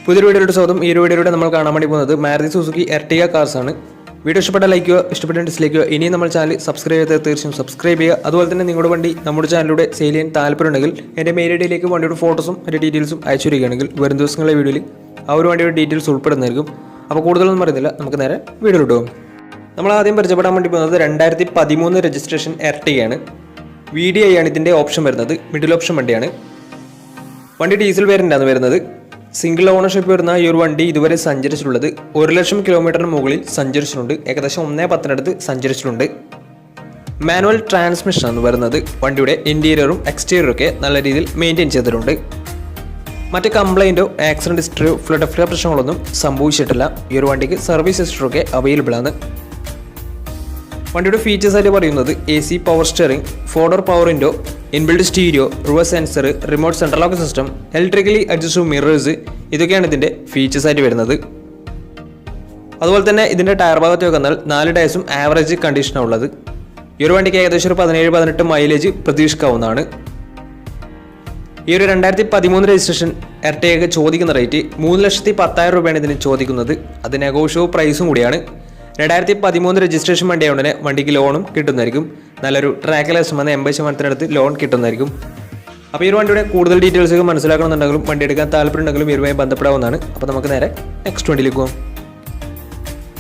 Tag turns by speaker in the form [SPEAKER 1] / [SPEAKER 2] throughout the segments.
[SPEAKER 1] പുതിയൊരു വീഡിയോയുടെ സ്വാഗതം. ഈ ഒരു വീഡിയോയിലൂടെ നമ്മൾ കാണാൻ വേണ്ടി പോകുന്നത് മാരുതി സുസുക്കി എർട്ടിഗ കാർസ് ആണ്. വീഡിയോ ഇഷ്ടപ്പെട്ട ലൈക്ക് ചെയ്യുക, ഇഷ്ടപ്പെട്ട ഡിസ്ലൈക്ക് ചെയ്യുക. ഇനിയും നമ്മൾ ചാനൽ സബ്സ്ക്രൈബ് ചെയ്ത് തീർച്ചയായും സബ്സ്ക്രൈബ് ചെയ്യുക. അതുപോലെ തന്നെ നിങ്ങളുടെ വണ്ടി നമ്മുടെ ചാനലിലൂടെ സെയിൽ ചെയ്യാൻ താല്പര്യമുണ്ടെങ്കിൽ എൻ്റെ മെയിൽ ഐഡിയിലേക്ക് വണ്ടിയുടെ ഫോട്ടോസും അതിൻ്റെ ഡീറ്റെയിൽസും അയച്ചു വരികയാണെങ്കിൽ വരും ദിവസങ്ങളിലെ വീഡിയോയിൽ ആ ഒരു വണ്ടിയുടെ ഡീറ്റെയിൽസ് ഉൾപ്പെടുന്നതായിരിക്കും. അപ്പോൾ കൂടുതലൊന്നും പറയുന്നില്ല, നമുക്ക് നേരെ വീഡിയോയിലോട്ട് പോകും. നമ്മൾ ആദ്യം പരിചയപ്പെടാൻ വേണ്ടി പോകുന്നത് 2013 രജിസ്ട്രേഷൻ എർട്ടിഗയാണ്. VDI ആണ് ഇതിൻ്റെ ഓപ്ഷൻ വരുന്നത്, മിഡിൽ ഓപ്ഷൻ വണ്ടിയാണ്. വണ്ടി ഡീസൽ വേരിയൻ്റാണ് വരുന്നത്. സിംഗിൾ ഓണർഷിപ്പ് വരുന്ന ഈ ഒരു വണ്ടി ഇതുവരെ സഞ്ചരിച്ചിട്ടുള്ളത് 1,00,000 കിലോമീറ്ററിന് മുകളിൽ സഞ്ചരിച്ചിട്ടുണ്ട്. ഏകദേശം 1.10 സഞ്ചരിച്ചിട്ടുണ്ട്. മാനുവൽ ട്രാൻസ്മിഷൻ ആണ് വരുന്നത്. വണ്ടിയുടെ ഇൻറ്റീരിയറും എക്സ്റ്റീരിയറും ഒക്കെ നല്ല രീതിയിൽ മെയിൻറ്റെയിൻ ചെയ്തിട്ടുണ്ട്. മറ്റ് കംപ്ലൈൻറ്റോ ആക്സിഡൻറ്റ് ഹിസ്റ്ററിയോ ഫ്ലഡ് ഓഫ് പ്രശ്നങ്ങളൊന്നും സംഭവിച്ചിട്ടില്ല. ഈ ഒരു വണ്ടിക്ക് സർവീസ് ഹിസ്റ്ററൊക്കെ അവൈലബിൾ ആണ്. വണ്ടിയുടെ ഫീച്ചേഴ്സ് ആയിട്ട് പറയുന്നത് AC power steering, 4-door power window, inbuilt stereo, reverse sensor, remote central lock system, electrically adjustable mirrors, ഇതൊക്കെയാണ് ഇതിൻ്റെ ഫീച്ചേഴ്സ് ആയിട്ട് വരുന്നത്. അതുപോലെ തന്നെ ഇതിൻ്റെ ടയർ ഭാഗത്തേക്ക് വന്നാൽ 4 ടയർസും ആവറേജ് കണ്ടീഷനാണ് ഉള്ളത്. ഈ ഒരു വണ്ടിക്ക് ഏകദേശം ഒരു 17-18 മൈലേജ് പ്രതീക്ഷിക്കാവുന്നതാണ്. ഈ ഒരു 2013 രജിസ്ട്രേഷൻ എർട്ടിഗയ്ക്ക് ചോദിക്കുന്ന റേറ്റ് 3,10,000 രൂപയാണ് ഇതിന് ചോദിക്കുന്നത്. അത് നെഗോഷ്യബിൾ പ്രൈസും കൂടിയാണ്. 2013 രജിസ്ട്രേഷൻ വണ്ടിയായതുകൊണ്ട് തന്നെ വണ്ടിക്ക് ലോണും കിട്ടുന്നതായിരിക്കും. നല്ലൊരു ട്രാക്കിലേഴ്സ് വന്ന് 80% ലോൺ കിട്ടുന്നതായിരിക്കും. അപ്പോൾ ഈ ഒരു വണ്ടിയുടെ കൂടുതൽ ഡീറ്റെയിൽസ് ഒക്കെ മനസ്സിലാക്കണമെന്നുണ്ടെങ്കിലും വണ്ടി എടുക്കാൻ താല്പര്യമുണ്ടെങ്കിലും ഇവരുമായി ബന്ധപ്പെടാവുന്നതാണ്. അപ്പോൾ നമുക്ക് നേരെ നെക്സ്റ്റ് വണ്ടിയിലേക്ക് പോകാം.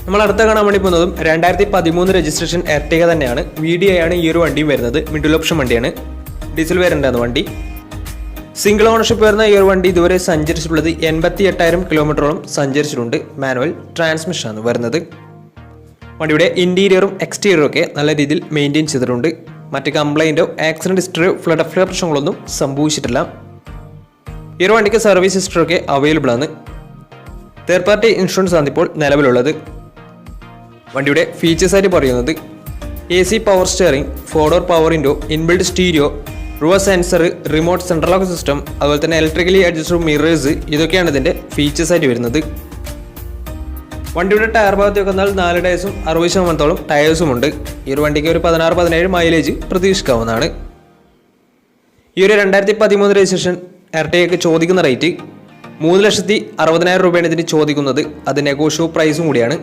[SPEAKER 1] നമ്മൾ അടുത്ത കാണാൻ വേണ്ടി പോകുന്നതും 2013 രജിസ്ട്രേഷൻ എർട്ടിഗ തന്നെയാണ്. VDI ആണ് ഈ ഒരു വണ്ടിയും വരുന്നത്. മിഡിൽ ഓപ്ഷൻ വണ്ടിയാണ്. ഡീസൽ വേരിയൻ്റാണ് വണ്ടി. സിംഗിൾ ഓണർഷിപ്പ് വരുന്ന ഈ ഒരു വണ്ടി ഇതുവരെ സഞ്ചരിച്ചിട്ടുള്ളത് 88,000 കിലോമീറ്ററോളം സഞ്ചരിച്ചിട്ടുണ്ട്. മാനുവൽ ട്രാൻസ്മിഷനാണ് വരുന്നത്. വണ്ടിയുടെ ഇൻറ്റീരിയറും എക്സ്റ്റീരിയറും ഒക്കെ നല്ല രീതിയിൽ മെയിൻറ്റെയിൻ ചെയ്തിട്ടുണ്ട്. മറ്റ് കംപ്ലൈൻറ്റോ ആക്സിഡൻറ്റ് ഹിസ്റ്ററിയോ ഫ്ലഡ് ഓഫ് പ്രശ്നങ്ങളൊന്നും സംഭവിച്ചിട്ടില്ല. ഈ ഒരു വണ്ടിക്ക് സർവീസ് ഹിസ്റ്ററൊക്കെ അവൈലബിൾ ആണ്. തേർഡ് പാർട്ടി ഇൻഷുറൻസ് ആണ് ഇപ്പോൾ നിലവിലുള്ളത്. വണ്ടിയുടെ ഫീച്ചേഴ്സ് ആയിട്ട് പറയുന്നത് AC power steering, 4-door power window, inbuilt stereo, reverse sensor, remote central lock system, അതുപോലെ തന്നെ ഇലക്ട്രിക്കലി അഡ്ജസ്റ്റബിൾ മിറേഴ്സ്, ഇതൊക്കെയാണ് ഇതിൻ്റെ ഫീച്ചേഴ്സ് ആയിട്ട് വരുന്നത്. വണ്ടിയുടെ ടയർ ഭാഗത്തേക്ക് വന്നാൽ 4 ടയർസും 60% ടയേഴ്സും ഉണ്ട്. ഈ ഒരു വണ്ടിക്ക് ഒരു 16-17 മൈലേജ് പ്രതീക്ഷിക്കാവുന്നതാണ്. ഈ ഒരു 2013 രജിസ്ട്രേഷൻ എർട്ടിഗയ്ക്ക് ചോദിക്കുന്ന റേറ്റ് 3,60,000 രൂപയാണ് ഇതിന് ചോദിക്കുന്നത്. അത് നെഗോഷ്യബിൾ പ്രൈസും കൂടിയാണ്.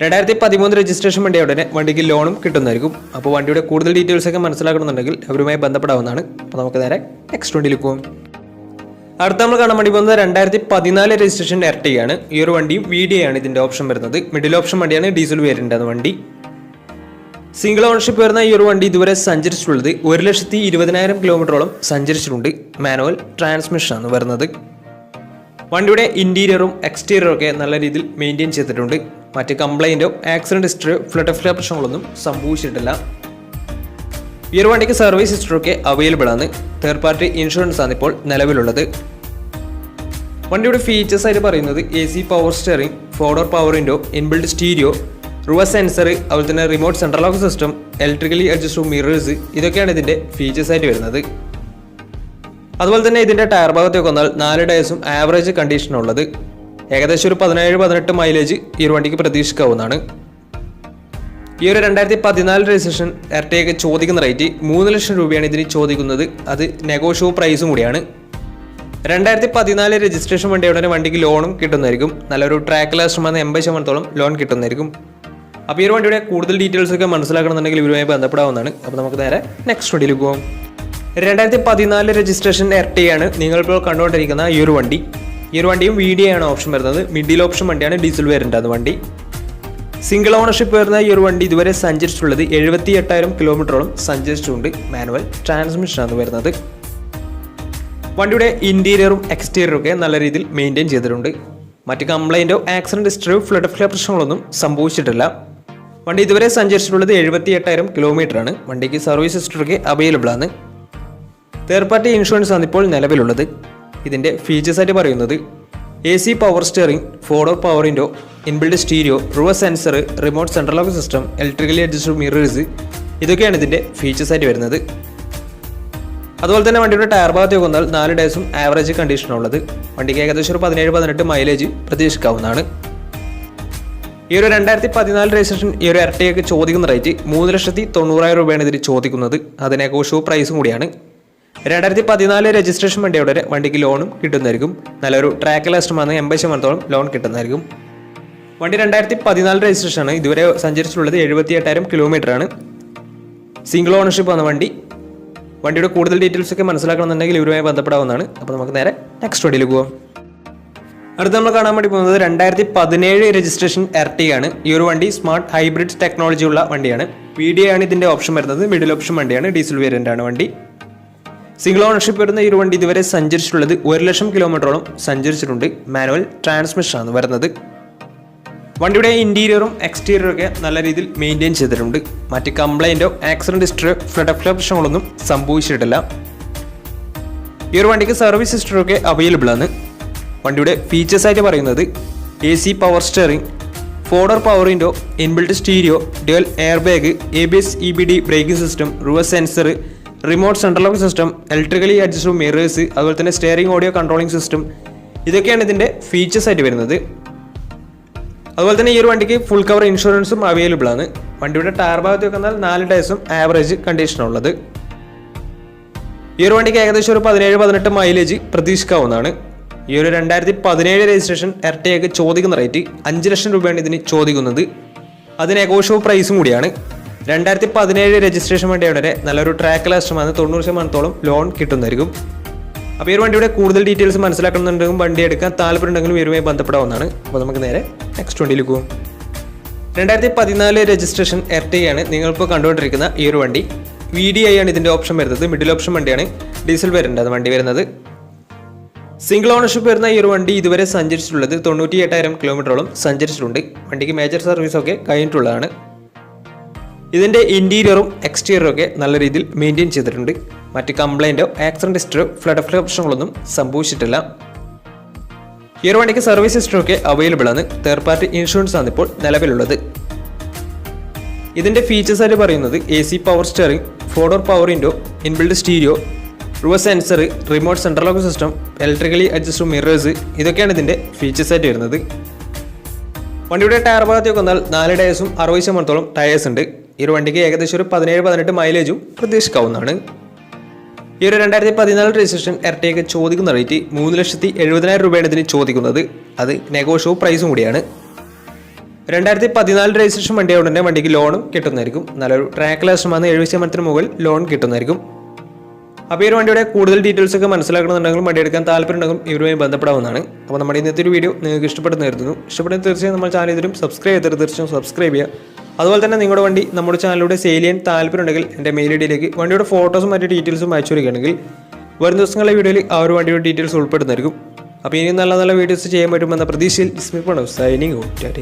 [SPEAKER 1] 2013 രജിസ്ട്രേഷൻ വണ്ടി ഉടനെ വണ്ടിക്ക് ലോണും കിട്ടുന്നതായിരിക്കും. അപ്പോൾ വണ്ടിയുടെ കൂടുതൽ ഡീറ്റെയിൽസ് ഒക്കെ മനസ്സിലാക്കണമെന്നുണ്ടെങ്കിൽ അവരുമായി ബന്ധപ്പെടാവുന്നതാണ്. അപ്പോൾ നമുക്ക് നേരെ നെക്സ്റ്റ് വണ്ടിയിലേക്ക് പോകും. അടുത്ത നമ്മൾ കാണാൻ വേണ്ടി പോകുന്നത് 2014 രജിസ്ട്രേഷൻ എർട്ടിഗയാണ്. ഈ ഒരു വണ്ടിയും VDI ആണ് ഇതിൻ്റെ ഓപ്ഷൻ വരുന്നത്. മിഡിൽ ഓപ്ഷൻ വണ്ടിയാണ്. ഡീസൽ വേരിയൻ്റാണ് വണ്ടി. സിംഗിൾ ഓണർഷിപ്പ് വരുന്ന ഈ ഒരു വണ്ടി ഇതുവരെ സഞ്ചരിച്ചിട്ടുള്ളത് 1,20,000 കിലോമീറ്ററോളം സഞ്ചരിച്ചിട്ടുണ്ട്. മാനുവൽ ട്രാൻസ്മിഷനാണ് വരുന്നത്. വണ്ടിയുടെ ഇൻറ്റീരിയറും എക്സ്റ്റീരിയറും ഒക്കെ നല്ല രീതിയിൽ മെയിൻറ്റെയിൻ ചെയ്തിട്ടുണ്ട്. മറ്റ് കംപ്ലൈൻറ്റോ ആക്സിഡൻറ്റ് ഹിസ്റ്ററിയോ ഫ്ലഡ് ഓഫ് പ്രശ്നങ്ങളൊന്നും സംഭവിച്ചിട്ടില്ല. ഈ ഒരു വണ്ടിക്ക് സർവീസ് ഹിസ്റ്ററൊക്കെ അവൈലബിൾ ആണ്. തേർഡ് പാർട്ടി ഇൻഷുറൻസ് ആണ് ഇപ്പോൾ നിലവിലുള്ളത്. വണ്ടിയുടെ ഫീച്ചേഴ്സ് ആയിട്ട് പറയുന്നത് AC power steering, 4-door power window, inbuilt stereo, reverse sensor, അതുപോലെ തന്നെ remote central lock system, electrically adjustable mirrors, ഇതൊക്കെയാണ് ഇതിൻ്റെ ഫീച്ചേഴ്സ് ആയിട്ട് വരുന്നത്. അതുപോലെ തന്നെ ഇതിൻ്റെ ടയർ ഭാഗത്തേക്ക് വന്നാൽ 4 ടയർസും ആവറേജ് കണ്ടീഷനുള്ളത്. ഏകദേശം ഒരു 17-18 മൈലേജ് ഈ ഒരു വണ്ടിക്ക് പ്രതീക്ഷിക്കാവുന്നതാണ്. ഈ ഒരു 2014 രജിസ്ട്രേഷൻ എർട്ടിഗയ്ക്ക് ചോദിക്കുന്ന റേറ്റ് 3,00,000 രൂപയാണ് ഇതിന് ചോദിക്കുന്നത്. അത് നെഗോഷ്യബിൾ പ്രൈസും കൂടിയാണ്. 2014 രജിസ്ട്രേഷൻ വണ്ടിയുടെ വണ്ടിക്ക് ലോണും കിട്ടുന്നതായിരിക്കും. നല്ലൊരു ട്രാക്ക് ലാസ്റ്റ് വന്ന് 80% ലോൺ കിട്ടുന്നതായിരിക്കും. അപ്പോൾ ഈ ഒരു വണ്ടിയുടെ കൂടുതൽ ഡീറ്റെയിൽസ് ഒക്കെ മനസ്സിലാക്കണമെന്നുണ്ടെങ്കിൽ ഇവരുമായി ബന്ധപ്പെടാവുന്നതാണ്. അപ്പോൾ നമുക്ക് നേരെ നെക്സ്റ്റ് വണ്ടിയിലേക്ക് പോകും. 2014 രജിസ്ട്രേഷൻ എർട്ടിഗയാണ് നിങ്ങളിപ്പോൾ കണ്ടുകൊണ്ടിരിക്കുന്ന ഈ ഒരു വണ്ടി. ഈ ഒരു വണ്ടിയും VDI ആണ് ഓപ്ഷൻ വരുന്നത്. മിഡിൽ ഓപ്ഷൻ വണ്ടിയാണ്. ഡീസൽ വേരിയൻ്റാണ് വണ്ടി. സിംഗിൾ ഓണർഷിപ്പ് വരുന്ന ഈ ഒരു വണ്ടി ഇതുവരെ സഞ്ചരിച്ചിട്ടുള്ളത് 78,000 കിലോമീറ്ററോളം സഞ്ചരിച്ചിട്ടുണ്ട്. മാനുവൽ ട്രാൻസ്മിഷനാണ് വരുന്നത്. വണ്ടിയുടെ ഇൻറ്റീരിയറും എക്സ്റ്റീരിയറും ഒക്കെ നല്ല രീതിയിൽ മെയിൻറ്റെയിൻ ചെയ്തിട്ടുണ്ട്. മറ്റ് കംപ്ലൈൻറ്റോ ആക്സിഡൻറ്റ് ഹിസ്റ്ററിയോ ഫ്ലഡ് ഓഫ് പ്രശ്നങ്ങളൊന്നും സംഭവിച്ചിട്ടില്ല. വണ്ടി ഇതുവരെ സഞ്ചരിച്ചിട്ടുള്ളത് 78,000 കിലോമീറ്ററാണ്. വണ്ടിക്ക് സർവീസ് ഹിസ്റ്ററൊക്കെ അവൈലബിൾ ആണ്. തേർഡ് പാർട്ടി ഇൻഷുറൻസ് ആണ് ഇപ്പോൾ നിലവിലുള്ളത്. ഇതിൻ്റെ ഫീച്ചേഴ്സ് ആയിട്ട് പറയുന്നത് AC power steering, 4-door power window, inbuilt stereo, reverse sensor, remote central lock system, electrically adjustable mirrors, ഇതൊക്കെയാണ് ഇതിൻ്റെ ഫീച്ചേഴ്സ് ആയിട്ട് വരുന്നത്. അതുപോലെ തന്നെ വണ്ടിയുടെ ടയർ ഭാഗത്തേക്ക് വന്നാൽ 4 ടയർസും ആവറേജ് കണ്ടീഷനുള്ളത്. വണ്ടിക്ക് ഏകദേശം ഒരു 17-18 മൈലേജ് പ്രതീക്ഷിക്കാവുന്നതാണ്. ഈ ഒരു 2014 രജിസ്ട്രേഷൻ ഈ ഒരു എർട്ടിഗയ്ക്ക് ചോദിക്കുന്ന റേറ്റ് 3,90,000 രൂപയാണ് ഇതിൽ ചോദിക്കുന്നത്. അത് നെഗോഷ്യബിൾ പ്രൈസും കൂടിയാണ്. 2014 രജിസ്ട്രേഷൻ വണ്ടിയുടെ വണ്ടിക്ക് ലോണും കിട്ടുന്നതായിരിക്കും. നല്ലൊരു ട്രാക്ക് ലാസ്റ്റുമാണ് 80% ലോൺ കിട്ടുന്നതായിരിക്കും. വണ്ടി 2014 രജിസ്ട്രേഷൻ ആണ്. ഇതുവരെ സഞ്ചരിച്ചിട്ടുള്ളത് 78,000 കിലോമീറ്റർ ആണ്. സിംഗിൾ ഓണർഷിപ്പ് ആണ് വണ്ടി. വണ്ടിയുടെ കൂടുതൽ ഡീറ്റെയിൽസ് ഒക്കെ മനസ്സിലാക്കണമെന്നുണ്ടെങ്കിൽ ഇവരുമായി ബന്ധപ്പെടാവുന്നതാണ്. അപ്പോൾ നമുക്ക് നേരെ നെക്സ്റ്റ് വണ്ടിയിൽ പോകാം. അടുത്ത നമ്മൾ കാണാൻ വേണ്ടി പോകുന്നത് 2017 രജിസ്ട്രേഷൻ എർട്ടിഗയാണ്. ഈ ഒരു വണ്ടി സ്മാർട്ട് ഹൈബ്രിഡ് ടെക്നോളജി ഉള്ള വണ്ടിയാണ്. VDI ആണ് ഇതിന്റെ ഓപ്ഷൻ വരുന്നത്. മിഡിൽ ഓപ്ഷൻ വണ്ടിയാണ്. ഡീസൽ വേരിയന്റ് ആണ് വണ്ടി. സിംഗിൾ ഓണർഷിപ്പ് വരുന്ന ഈ ഒരു വണ്ടി ഇതുവരെ സഞ്ചരിച്ചിട്ടുള്ളത് 1,00,000 കിലോമീറ്ററോളം സഞ്ചരിച്ചിട്ടുണ്ട്. മാനുവൽ ട്രാൻസ്മിഷൻ ആണ് വരുന്നത്. വണ്ടിയുടെ ഇന്റീരിയറും എക്സ്റ്റീരിയറും ഒക്കെ നല്ല രീതിയിൽ മെയിൻറ്റെയിൻ ചെയ്തിട്ടുണ്ട്. മറ്റ് കംപ്ലൈൻറ്റോ ആക്സിഡന്റ് ഹിസ്റ്ററിയോ ഫ്ലഡ് പ്രശ്നങ്ങളൊന്നും സംഭവിച്ചിട്ടില്ല. ഈ ഒരു വണ്ടിക്ക് സർവീസ് ഹിസ്റ്ററി ഒക്കെ അവൈലബിൾ ആണ്. വണ്ടിയുടെ ഫീച്ചേഴ്സ് ആയിട്ട് പറയുന്നത് AC power steering, 4-door power window, inbuilt stereo, dual air bag, ABS EBD braking system, reverse sensor, remote central lock system, electrically adjustable mirrors, അതുപോലെ തന്നെ സ്റ്റിയറിംഗ് ഓഡിയോ കൺട്രോളിംഗ് സിസ്റ്റം. ഇതൊക്കെയാണ് ഇതിൻ്റെ features ആയിട്ട് വരുന്നത്. അതുപോലെ തന്നെ ഈ ഒരു വണ്ടിക്ക് ഫുൾ കവർ ഇൻഷുറൻസും അവൈലബിൾ ആണ്. വണ്ടിയുടെ ടയർ ഭാഗത്ത് വെന്നാൽ 4 ടയർസും ആവറേജ് കണ്ടീഷനുള്ളത്. ഈ ഒരു വണ്ടിക്ക് ഏകദേശം ഒരു 17-18 മൈലേജ് പ്രതീക്ഷിക്കാവുന്നതാണ്. ഈ ഒരു 2017 രജിസ്ട്രേഷൻ എർട്ടിഗയ്ക്ക് ചോദിക്കുന്ന റേറ്റ് 5,00,000 രൂപയാണ് ഇതിന് ചോദിക്കുന്നത്. അത് നെഗോഷ്യബിൾ പ്രൈസും കൂടിയാണ്. 2017 രജിസ്ട്രേഷൻ വണ്ടിയുടെ നല്ലൊരു ട്രാക്ക് ലാസ്റ്റുമാണ്. 90% ലോൺ കിട്ടുന്നതായിരിക്കും. അപ്പോൾ ഈ ഒരു വണ്ടിയുടെ കൂടുതൽ ഡീറ്റെയിൽസ് മനസ്സിലാക്കണമെന്നുണ്ടെങ്കിൽ വണ്ടി എടുക്കാൻ താല്പര്യമുണ്ടെങ്കിലും ഇവരുമായി ബന്ധപ്പെടാവുന്നതാണ്. അപ്പോൾ നമുക്ക് നേരെ നെക്സ്റ്റ് വണ്ടിയിലേക്ക് പോകും. 2014 രജിസ്ട്രേഷൻ എർട്ടിഗയാണ് നിങ്ങളിപ്പോൾ കണ്ടുകൊണ്ടിരിക്കുന്ന ഈ ഒരു വണ്ടി. VDI ആണ് ഇതിൻ്റെ ഓപ്ഷൻ വരുന്നത്. മിഡിൽ ഓപ്ഷൻ വണ്ടിയാണ്. ഡീസൽ വേരിയന്റ് ആണ് വണ്ടി വരുന്നത്. സിംഗിൾ ഓണർഷിപ്പ് വരുന്ന ഈ ഒരു വണ്ടി ഇതുവരെ സഞ്ചരിച്ചിട്ടുള്ളത് 98,000 കിലോമീറ്ററോളം സഞ്ചരിച്ചിട്ടുണ്ട്. വണ്ടിക്ക് മേജർ സർവീസൊക്കെ കഴിഞ്ഞിട്ടുള്ളതാണ്. ഇതിൻ്റെ ഇൻറ്റീരിയറും എക്സ്റ്റീരിയറും ഒക്കെ നല്ല രീതിയിൽ മെയിൻറ്റെയിൻ ചെയ്തിട്ടുണ്ട്. മറ്റ് കംപ്ലൈൻറ്റോ ആക്സിഡന്റ് ഹിസ്റ്ററിയോ ഫ്ലഡ് പ്രശ്നങ്ങളൊന്നും സംഭവിച്ചിട്ടില്ല. ഈ ഒരു വണ്ടിക്ക് സർവീസ് ഹിസ്റ്ററി ഒക്കെ അവൈലബിൾ ആണ്. തേർഡ് പാർട്ടി ഇൻഷുറൻസ് ആണ് ഇപ്പോൾ നിലവിലുള്ളത്. ഇതിൻ്റെ ഫീച്ചേഴ്സ് ആയിട്ട് പറയുന്നത് AC power steering, 4-door power window, inbuilt stereo, reverse sensor, remote central lock system, electrically adjustable mirrors. ഇതൊക്കെയാണ് ഇതിൻ്റെ ഫീച്ചേഴ്സ് ആയിട്ട് വരുന്നത്. വണ്ടിയുടെ ടയർ ഭാഗത്തേക്ക് വന്നാൽ 4 ടയേഴ്സും 60% ടയേഴ്സ് ഉണ്ട്. ഈ ഒരു വണ്ടിക്ക് ഏകദേശം ഒരു 17-18 മൈലേജും പ്രതീക്ഷിക്കാവുന്നതാണ്. ഈ ഒരു 2014 രജിസ്ട്രേഷൻ എർട്ടിഗയ്ക്ക് ചോദിക്കുന്ന റേറ്റ് 3,70,000 രൂപയാണ് ഇതിന് ചോദിക്കുന്നത്. അത് നെഗോഷ്യബിൾ പ്രൈസും കൂടിയാണ്. 2014 രജിസ്ട്രേഷൻ വണ്ടിയായതുകൊണ്ട് തന്നെ വണ്ടിക്ക് ലോണും കിട്ടുന്നതായിരിക്കും. നല്ലൊരു ട്രാക്ക് ലാസ്റ്റുമാണ്. 70% മുകളിൽ ലോൺ കിട്ടുന്നതായിരിക്കും. അപ്പോൾ ഈ ഒരു വണ്ടിയുടെ കൂടുതൽ ഡീറ്റെയിൽസ് ഒക്കെ മനസ്സിലാക്കണമെന്നുണ്ടെങ്കിലും വണ്ടി എടുക്കാൻ താല്പര്യമുണ്ടെങ്കിലും ഇവരുമായി ബന്ധപ്പെടാവുന്നതാണ്. അപ്പോൾ നമ്മുടെ ഇന്നത്തെ ഒരു വീഡിയോ നിങ്ങൾക്ക് ഇഷ്ടപ്പെടുന്നതായിരുന്നു. ഇഷ്ടപ്പെടുന്ന തീർച്ചയായും നമ്മൾ ചാനൽ ഇതിലും സബ്സ്ക്രൈബ് ചെയ്തിട്ട് തീർച്ചയായും സബ്സ്ക്രൈബ് ചെയ്യുക. അതുപോലെ തന്നെ നിങ്ങളുടെ വണ്ടി നമ്മുടെ ചാനലിലൂടെ സെയിൽ ചെയ്യാൻ താല്പര്യമുണ്ടെങ്കിൽ എൻ്റെ മെയിൽ ഐഡിയിലേക്ക് വണ്ടിയുടെ ഫോട്ടോസും മറ്റു ഡീറ്റെയിൽസും അയച്ചു വരികയാണെങ്കിൽ വരും ദിവസങ്ങളിലെ വീഡിയോയിൽ ആ ഒരു വണ്ടിയുടെ ഡീറ്റെയിൽസ് ഉൾപ്പെടുന്നതായിരിക്കും. അപ്പോൾ ഇനി നല്ല നല്ല വീഡിയോസ് ചെയ്യാൻ പറ്റുമെന്ന പ്രതീക്ഷയിൽ സൈനിങ് ഔട്ട്.